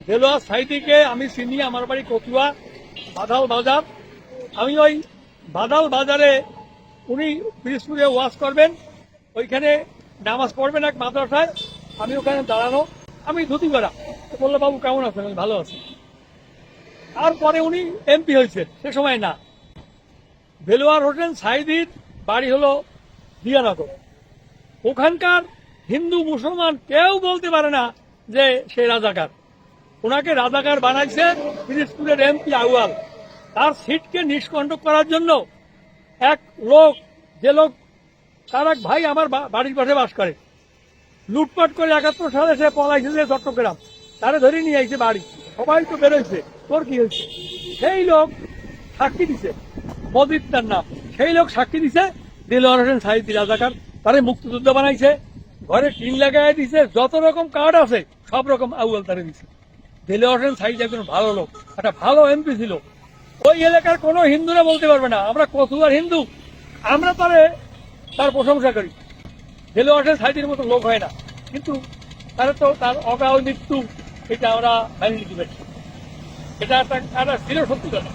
দেলোয়ার সাইদিকে আমি চিনি, আমার বাড়ি কচুয়া, বাদাল বাজার। আমি ওই বাদাল বাজারে উনি পিরিজপুরে ওয়াজ করবেন, ওইখানে নামাজ পড়বেন এক মাদ্রাসায়, আমি ওখানে দাঁড়ানো, আমি ধুতি করা। বললো, বাবু কেমন আছেন? আমি ভালো আছি। তারপরে উনি এমপি হয়েছে, সে সময় না। দেলোয়ার হোসেন সাইদির বাড়ি হলো দিয়ানগর। ওখানকার হিন্দু মুসলমান কেউ বলতে পারে না যে সে রাজাকার। ওনাকে রাজাকার বানাইছে পিরিজপুরের এমপি আউয়াল। তার সিটকে নিষ্কণ্টক করার জন্য এক লোক, যে লোক, তার এক ভাই আমার বাড়ির পাশে বাস করে, লুটপাট করে 71 সালে সে পলাইছে যে চট্টগ্রাম, তারে ধরে নিয়ে আইছে বাড়ি। সবাই তো বেরোইছে, তোর কি হয়েছে? সেই লোক সাক্ষী দিছে, মজিদ তার নাম, সেই লোক সাক্ষী দিছে দেলোয়ার হোসেন সাইদি রাজাকার। তারে মুক্তিযোদ্ধা বানাইছে, ঘরে টিন লাগাই দিছে, যত রকম কার্ড আছে সব রকম আউয়াল তারে দিছে। দেলোয়ার হোসেন সাইদি একজন ভালো লোক, একটা ভালো এমপি ছিল। ওই এলাকার কোনো হিন্দুরা বলতে পারবে না আমরা কচুয়ার হিন্দু, আমরা তার প্রশংসা করি। দেলোয়ার হোসেন সাইদির মতো লোক হয় না, কিন্তু তার অকাল মৃত্যু, এটা আমরা মেনে নিতে পারি। এটা একটা ছিল সত্যি কথা।